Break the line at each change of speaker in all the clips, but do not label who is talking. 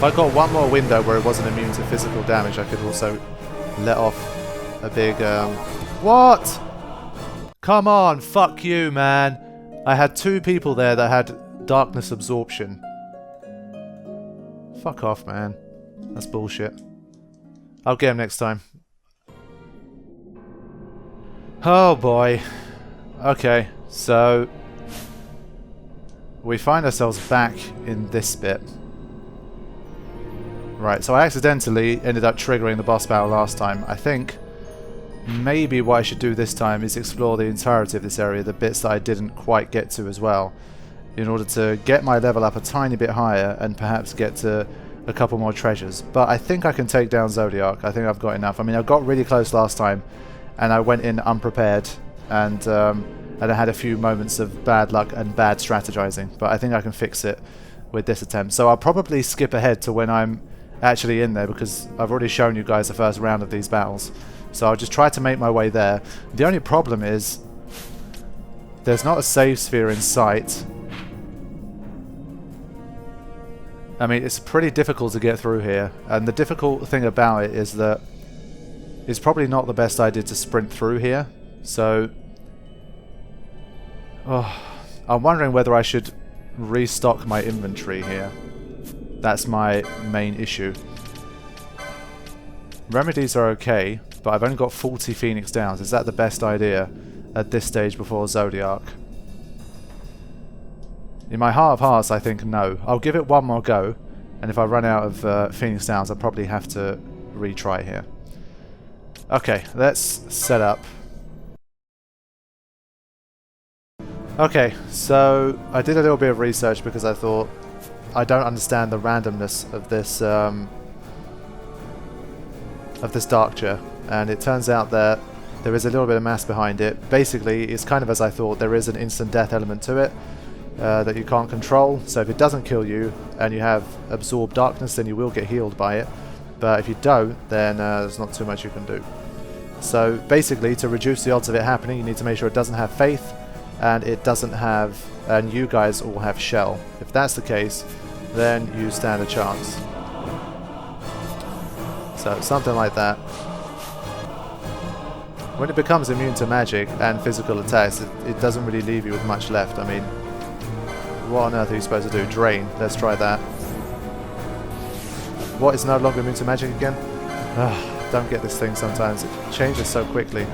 I got one more window where it wasn't immune to physical damage, I could also let off a big, What? Come on, fuck you, man. I had 2 people there that had darkness absorption. Fuck off, man. That's bullshit. I'll get him next time. Oh boy. Okay, so we find ourselves back in this bit. Right, so I accidentally ended up triggering the boss battle last time. I think maybe what I should do this time is explore the entirety of this area, the bits that I didn't quite get to as well, in order to get my level up a tiny bit higher and perhaps get to a couple more treasures. But I think I can take down Zodiark. I think I've got enough. I mean, I got really close last time and I went in unprepared, and I had a few moments of bad luck and bad strategizing, but I think I can fix it with this attempt. So I'll probably skip ahead to when I'm actually in there, because I've already shown you guys the first round of these battles. So I'll just try to make my way there. The only problem is there's not a save sphere in sight. I mean, it's pretty difficult to get through here, and the difficult thing about it is that it's probably not the best idea to sprint through here. So I'm wondering whether I should restock my inventory here. That's my main issue. Remedies are okay, but I've only got 40 Phoenix Downs. Is that the best idea at this stage before Zodiac? In my heart of hearts, I think no. I'll give it one more go, and if I run out of Phoenix Downs, I'll probably have to retry here. Okay, let's set up. Okay, so I did a little bit of research because I thought I don't understand the randomness of this Darkture, and it turns out that there is a little bit of mass behind it. Basically, it's kind of as I thought. There is an instant death element to it that you can't control, so if it doesn't kill you and you have absorbed darkness, then you will get healed by it, but if you don't, then there's not too much you can do. So basically, to reduce the odds of it happening, you need to make sure it doesn't have faith, and it doesn't have, and you guys all have shell. If that's the case, then you stand a chance. So something like that. When it becomes immune to magic and physical attacks, it doesn't really leave you with much left. I mean, what on earth are you supposed to do? Drain. Let's try that. What is no longer immune to magic again? Don't get this thing sometimes. It changes so quickly.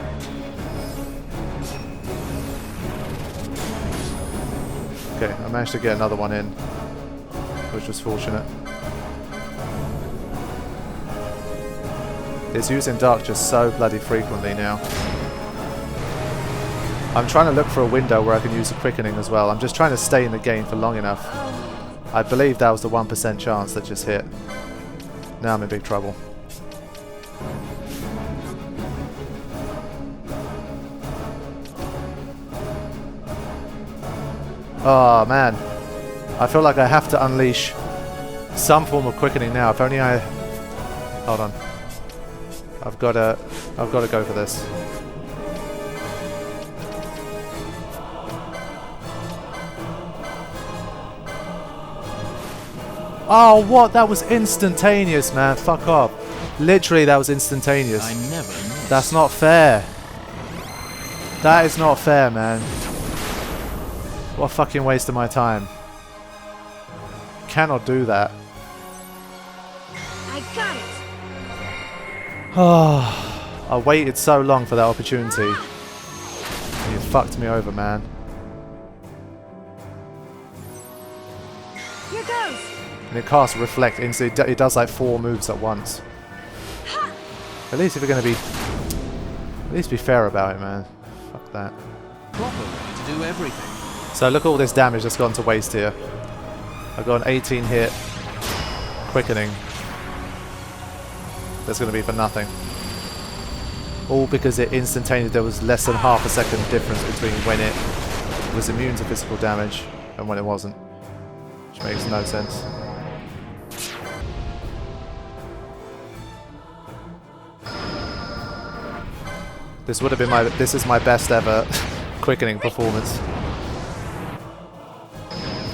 Okay, I managed to get another one in, which was fortunate. It's using dark just so bloody frequently now. I'm trying to look for a window where I can use a quickening as well. I'm just trying to stay in the game for long enough. I believe that was the 1% chance that just hit. Now I'm in big trouble. Oh man, I feel like I have to unleash some form of quickening now. If only I... Hold on. I've got to go for this. Oh, what? That was instantaneous, man. Fuck off. Literally, that was instantaneous.
I never miss.
That's not fair. That is not fair, man. What a fucking waste of my time. Cannot do that.
I got it.
Oh, I waited so long for that opportunity. You fucked me over, man.
Here goes.
And it casts Reflect instantly. It does like 4 moves at once. At least if you're going to be... At least be fair about it, man. Fuck that.
Proper way to do everything.
So look at all this damage that's gone to waste here. I've got an 18 hit quickening. That's going to be for nothing. All because it instantaneously, there was less than half a second difference between when it was immune to physical damage and when it wasn't. Which makes no sense. This would have been my, this is my best ever quickening performance.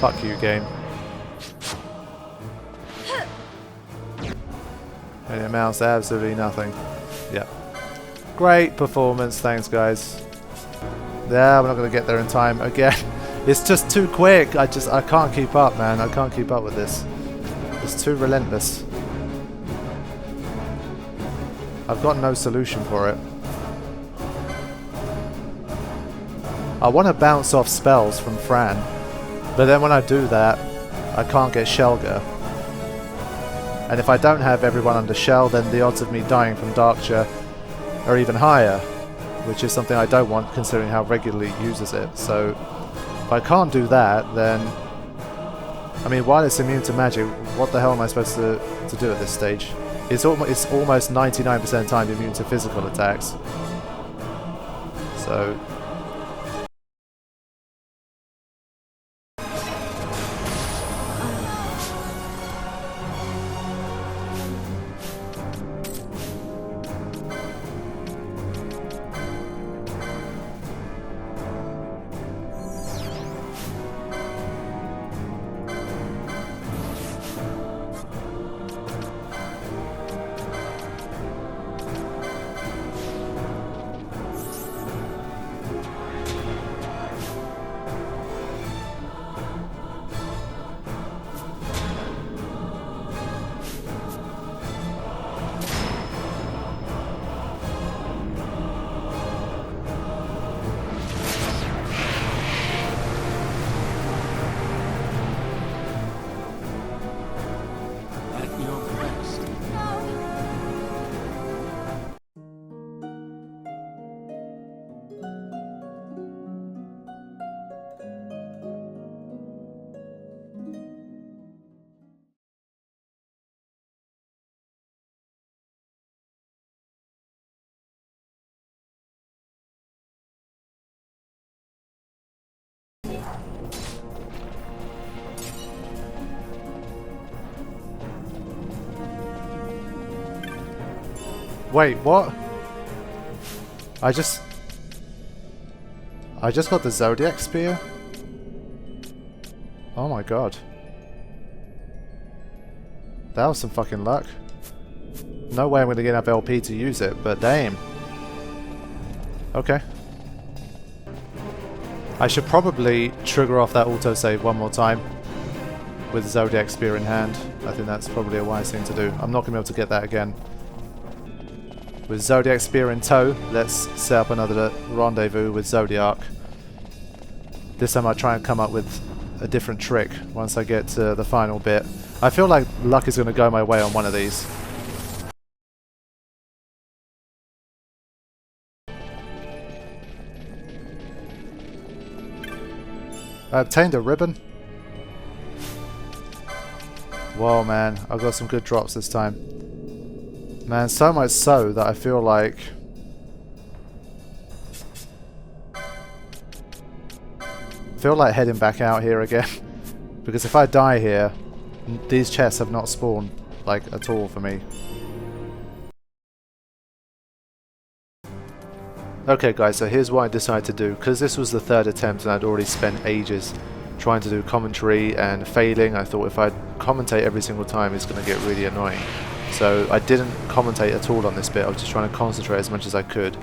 Fuck you, game. And it amounts to absolutely nothing. Yep. Great performance, thanks guys. Yeah, we're not going to get there in time again. It's just too quick. I can't keep up, man. I can't keep up with this. It's too relentless. I've got no solution for it. I want to bounce off spells from Fran, but then when I do that, I can't get Shelga. And if I don't have everyone under Shell, then the odds of me dying from Darkture are even higher, which is something I don't want considering how regularly it uses it. So if I can't do that, then I mean, while it's immune to magic, what the hell am I supposed to do at this stage? It's almost 99% of the time immune to physical attacks. So
At your best.
wait, what? I just got the Zodiac Spear? Oh my god. That was some fucking luck. No way I'm gonna get enough LP to use it, but damn. Okay. I should probably trigger off that autosave one more time with the Zodiac Spear in hand. I think that's probably a wise thing to do. I'm not gonna be able to get that again. With Zodiac Spear in tow, let's set up another rendezvous with Zodiark. This time I'll try and come up with a different trick once I get to the final bit. I feel like luck is going to go my way on one of these. I obtained a ribbon. Whoa, man, I've got some good drops this time. Man, so much so that I feel like heading back out here again. Because if I die here, these chests have not spawned, like, at all for me. Okay guys, so here's what I decided to do. Because this was the third attempt and I'd already spent ages trying to do commentary and failing, I thought if I commentate every single time it's going to get really annoying. So I didn't commentate at all on this bit, I was just trying to concentrate as much as I could.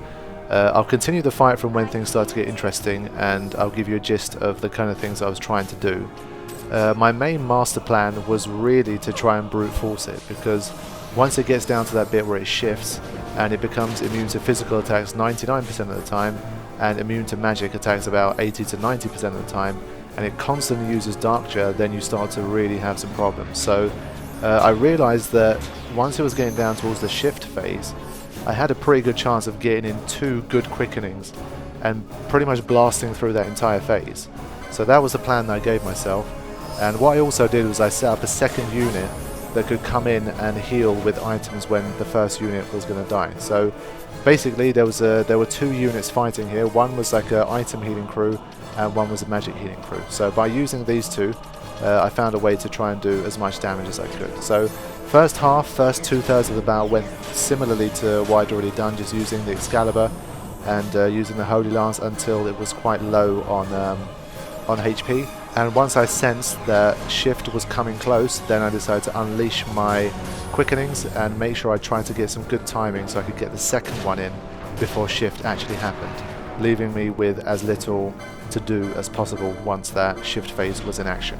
I'll continue the fight from when things start to get interesting, and I'll give you a gist of the kind of things I was trying to do. My main master plan was really to try and brute force it, because once it gets down to that bit where it shifts, and it becomes immune to physical attacks 99% of the time, and immune to magic attacks about 80 to 90% of the time, and it constantly uses Darkture, then you start to really have some problems. So I realised that once it was getting down towards the shift phase, I had a pretty good chance of getting in 2 good quickenings and pretty much blasting through that entire phase. So that was the plan that I gave myself. And what I also did was I set up a second unit that could come in and heal with items when the first unit was going to die. So basically there were 2 units fighting here. One was like an item healing crew and one was a magic healing crew. So by using these 2, I found a way to try and do as much damage as I could. So first 2/3 of the battle went similarly to what I'd already done, just using the Excalibur and using the Holy Lance until it was quite low on HP, And once I sensed that shift was coming close, then I decided to unleash my quickenings and make sure I tried to get some good timing so I could get the second one in before shift actually happened, leaving me with as little to do as possible once that shift phase was in action.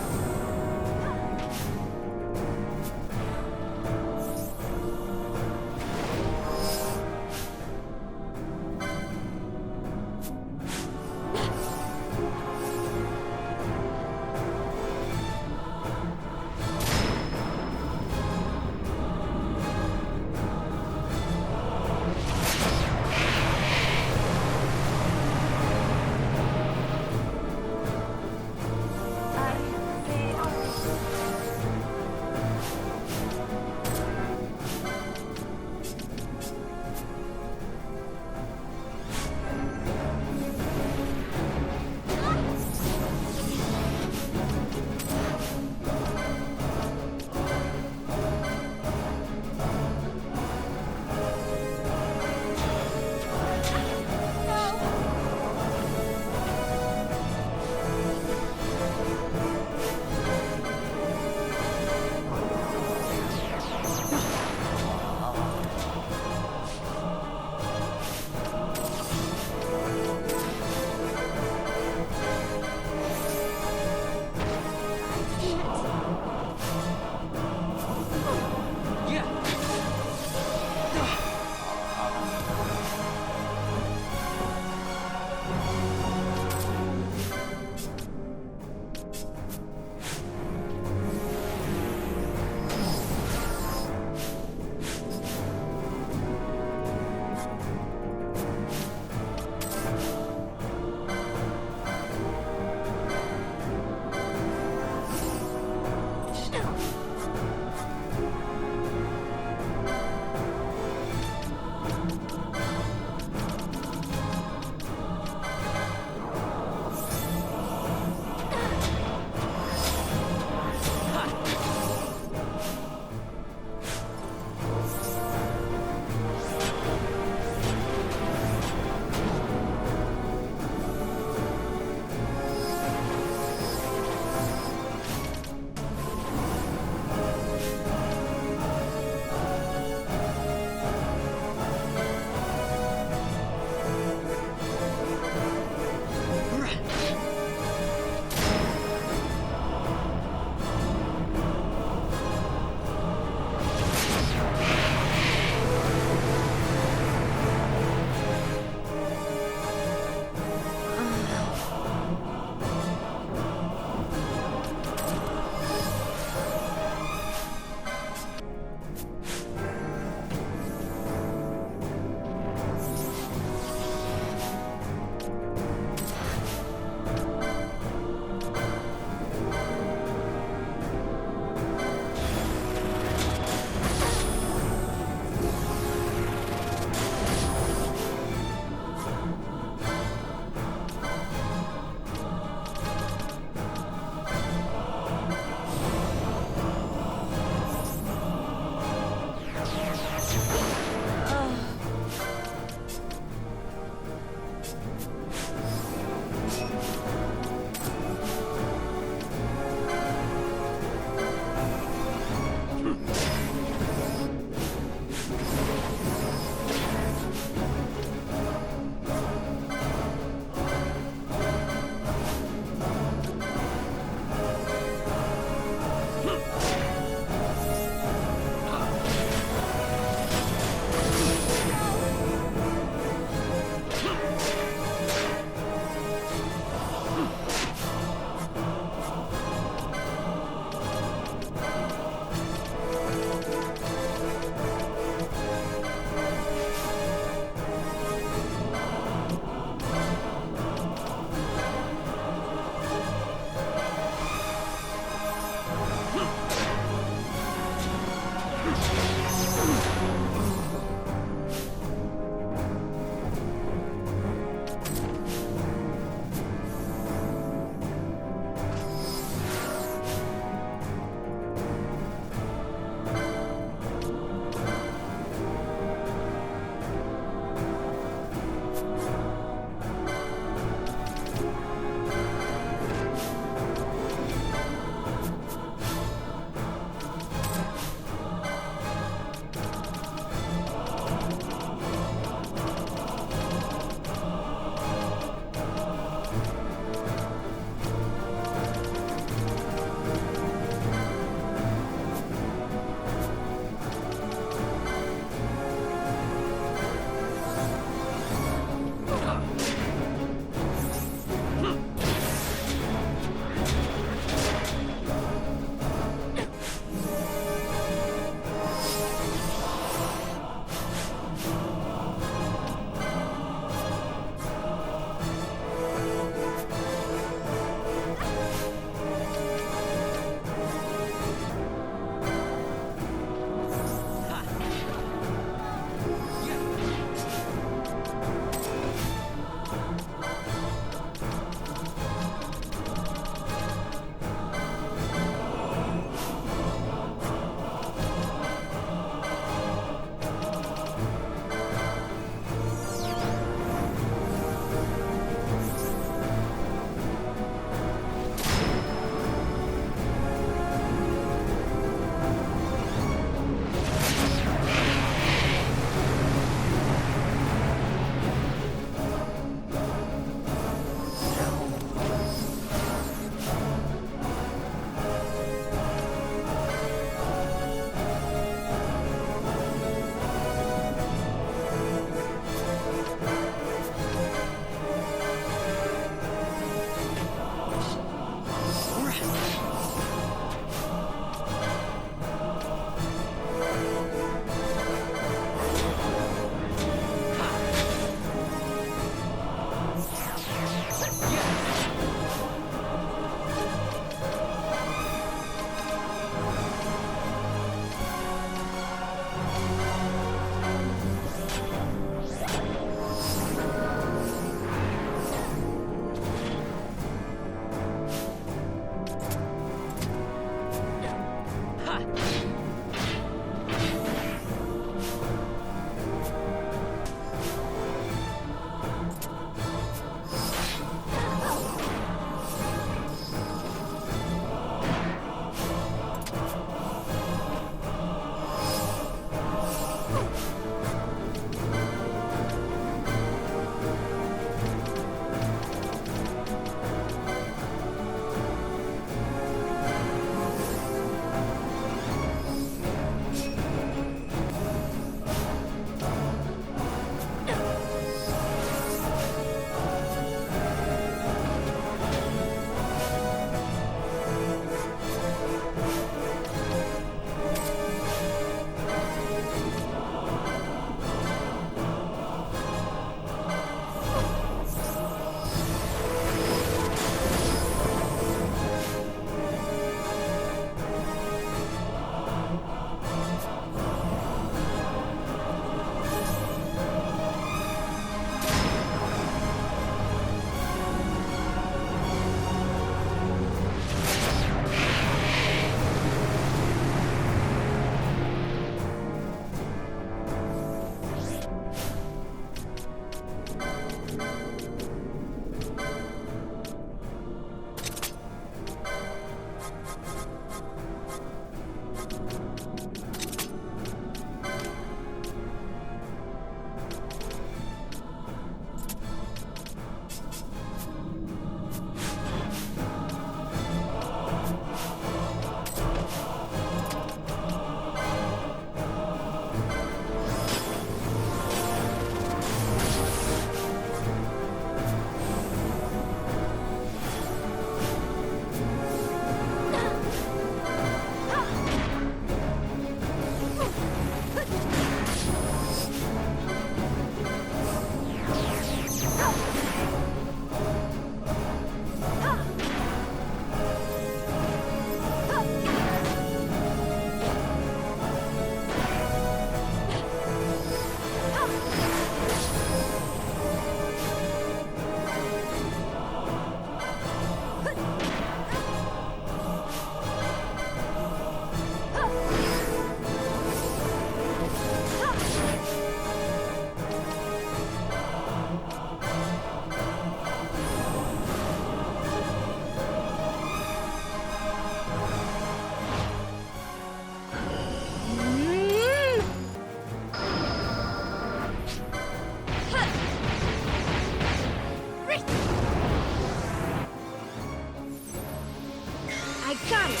I got it.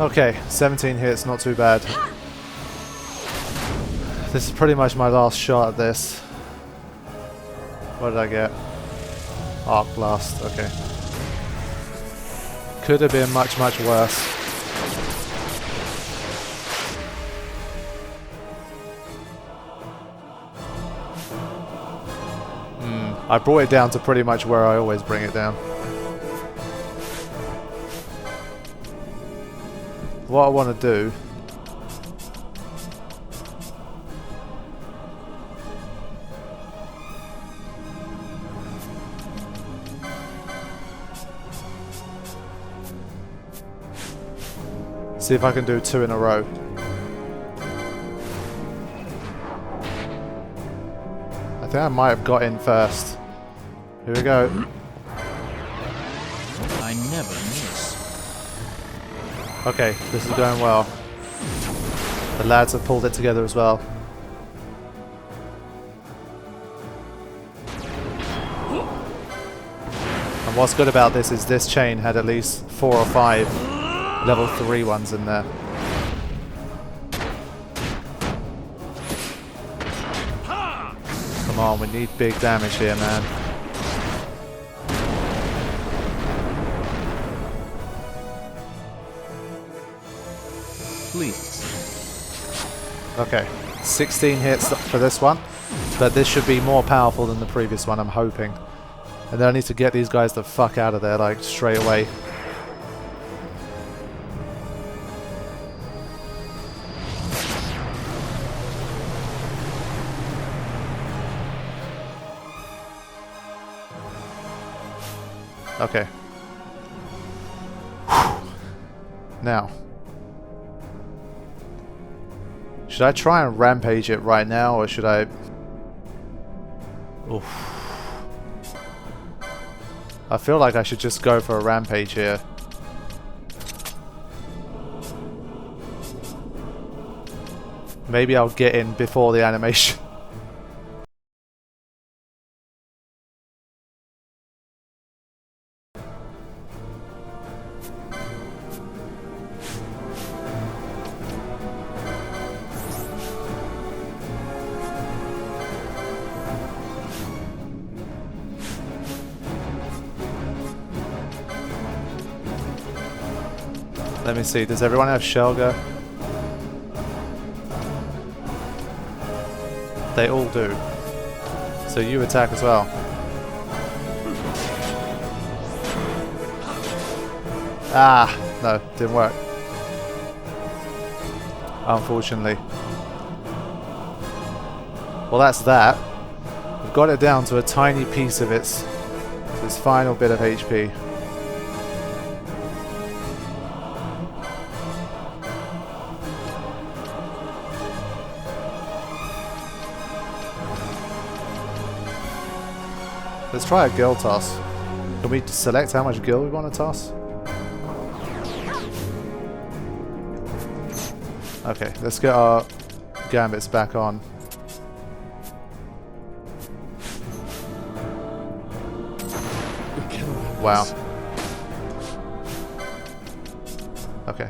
Okay, 17 hits, not too bad. This is pretty much my last shot at this. What did I get? Arc Blast, okay. Could have been much, much worse. I brought it down to pretty much where I always bring it down. What I want to do see if I can do 2 in a row. I think I might have got in first. Here we go.
I never miss.
Okay, this is going well. The lads have pulled it together as well. And what's good about this is this chain had at least 4 or 5 level 3 ones in there. Come on, we need big damage here, man.
Please.
Okay, 16 hits for this one, but this should be more powerful than the previous one, I'm hoping. And then I need to get these guys the fuck out of there, like, straight away. Okay. Now. Should I try and rampage it right now, or should I... Oof. I feel like I should just go for a rampage here. Maybe I'll get in before the animation. Let me see, does everyone have Shelga? They all do. So you attack as well. Ah, no, didn't work. Unfortunately. Well, that's that. We've got it down to a tiny piece of its final bit of HP. Let's try a girl toss. Can we select how much girl we want to toss? Okay, let's get our gambits back on. Wow. Okay.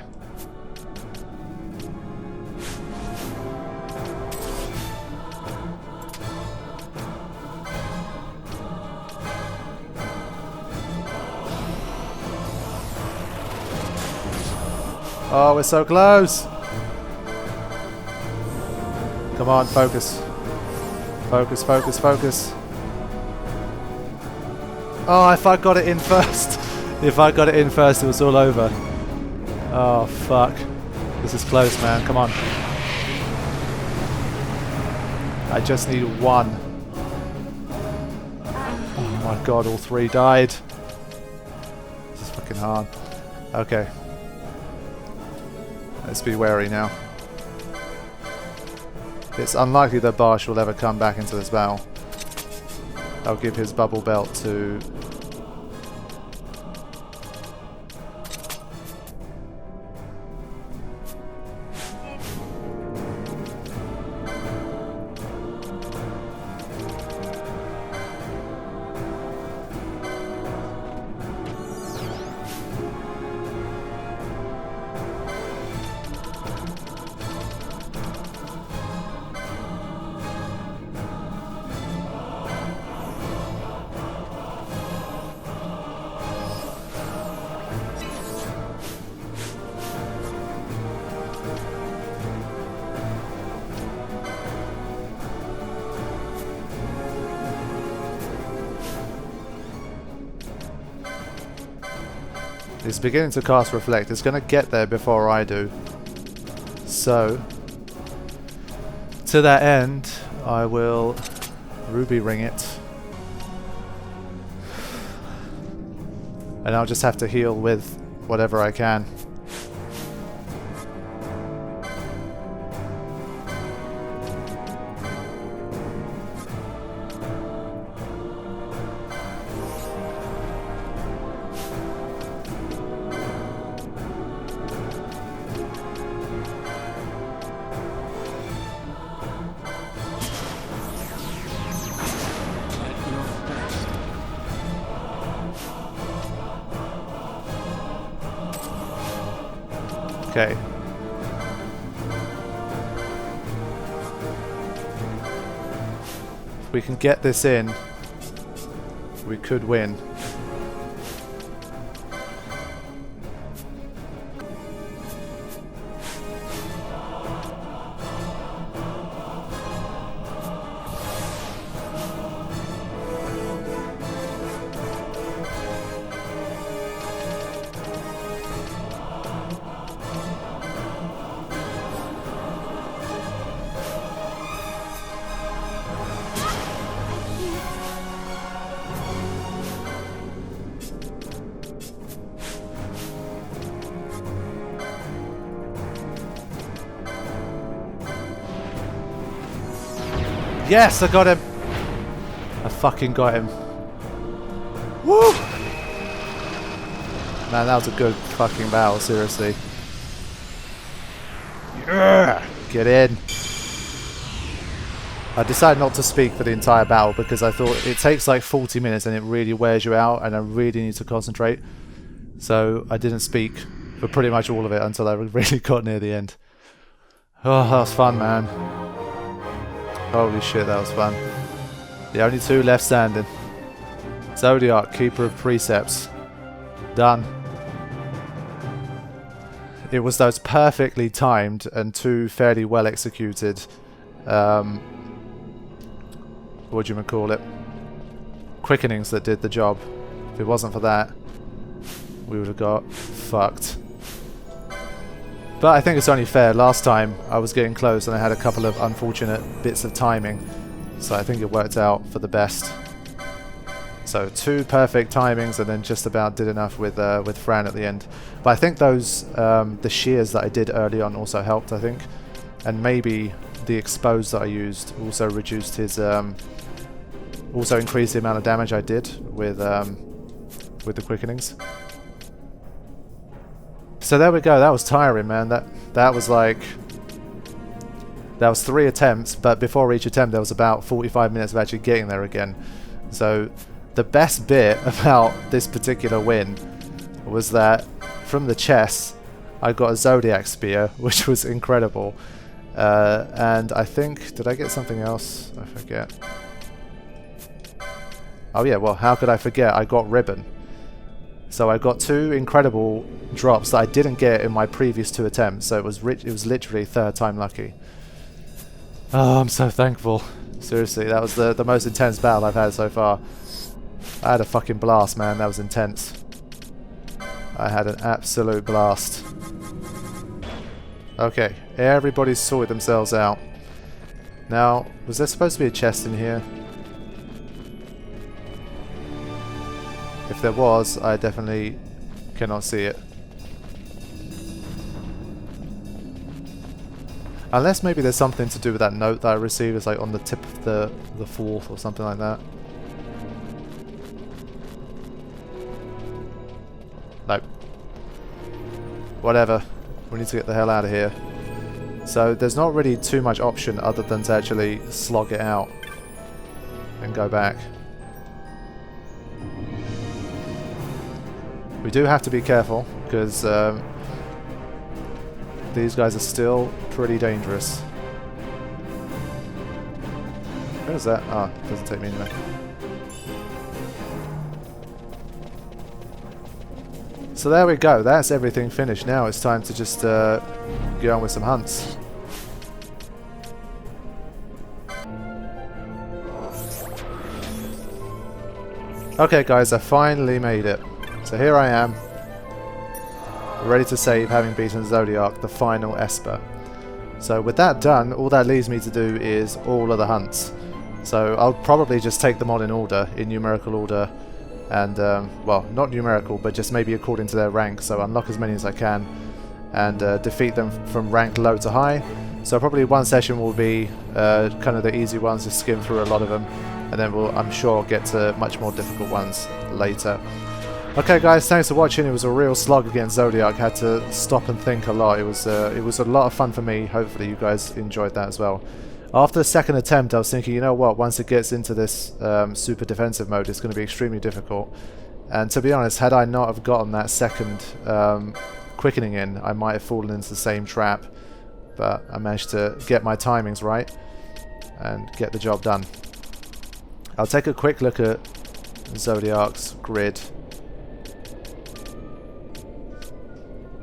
Oh, we're so close! Come on, focus. Focus, focus, focus. Oh, if I got it in first. If I got it in first, it was all over. Oh, fuck. This is close, man. Come on. I just need one. Oh my god, all 3 died. This is fucking hard. Okay. Let's be wary now. It's unlikely that Barsh will ever come back into this battle. I'll give his bubble belt to... It's beginning to cast Reflect. It's going to get there before I do. So, to that end, I will Ruby Ring it. And I'll just have to heal with whatever I can.
At your best.
Okay. If we can get this in, we could win. Yes, I got him! I fucking got him. Woo! Man, that was a good fucking battle, seriously. Yeah! Get in. I decided not to speak for the entire battle because I thought it takes like 40 minutes and it really wears you out and I really need to concentrate. So I didn't speak for pretty much all of it until I really got near the end. Oh, that was fun, man. Holy shit, that was fun. The only two left standing. Zodiark, Keeper of Precepts. Done. It was those perfectly timed and two fairly well executed, what do you call it? Quickenings that did the job. If it wasn't for that, we would have got fucked. But I think it's only fair. Last time I was getting close and I had a couple of unfortunate bits of timing. So I think it worked out for the best. So two perfect timings and then just about did enough with Fran at the end. But I think those, the shears that I did early on also helped, I think. And maybe the expose that I used also reduced his, also increased the amount of damage I did with the quickenings. So there we go. That was tiring, man. That was like, that was 3 attempts, but before each attempt there was about 45 minutes of actually getting there again. So the best bit about this particular win was that from the chest I got a Zodiac Spear, which was incredible. And I think, did I get something else? I forget. Oh yeah, well, how could I forget? I got Ribbon. So I got 2 incredible drops that I didn't get in my previous 2 attempts. So it was literally 3rd time lucky. Oh, I'm so thankful. Seriously, that was the most intense battle I've had so far. I had a fucking blast, man. That was intense. I had an absolute blast. Okay, everybody's sorted themselves out. Now, was there supposed to be a chest in here? If there was, I definitely cannot see it. Unless maybe there's something to do with that note that I received. It's like on the tip of the 4th or something like that. Nope. Whatever. We need to get the hell out of here. So there's not really too much option other than to actually slog it out and go back. We do have to be careful because these guys are still pretty dangerous. Where is that? Ah, it doesn't take me anywhere. So there we go, that's everything finished. Now it's time to just get on with some hunts. Okay guys, I finally made it. So here I am. ready to save, having beaten Zodiark, the final Esper. So with that done, all that leaves me to do is all of the hunts. So I'll probably just take them on in order, in numerical order, and well, not numerical, but just maybe according to their rank. So unlock as many as I can, and defeat them from rank low to high. So probably one session will be kind of the easy ones, just skim through a lot of them, and then we'll, I'm sure, get to much more difficult ones later. Okay guys, thanks for watching. It was a real slog against Zodiac. Had to stop and think a lot. It was a lot of fun for me. Hopefully you guys enjoyed that as well. After the second attempt I was thinking, you know what, once it gets into this super defensive mode it's going to be extremely difficult. And to be honest, had I not have gotten that second quickening in, I might have fallen into the same trap. But I managed to get my timings right and get the job done. I'll take a quick look at Zodiac's grid.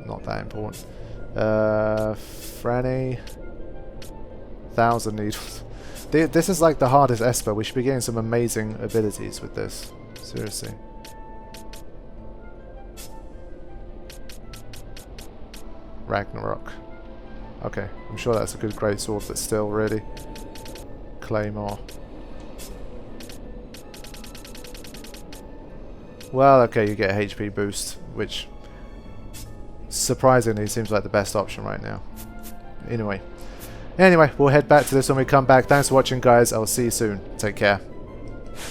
Not that important. Franny. 1,000 needles. This is like the hardest Esper. We should be getting some amazing abilities with this. Seriously. Ragnarok. Okay, I'm sure that's a good great sword, but still, really. Claymore. Well, okay, you get a HP boost, which surprisingly seems like the best option right now. Anyway, we'll head back to this when we come back. Thanks for watching, guys. I'll see you soon. Take care.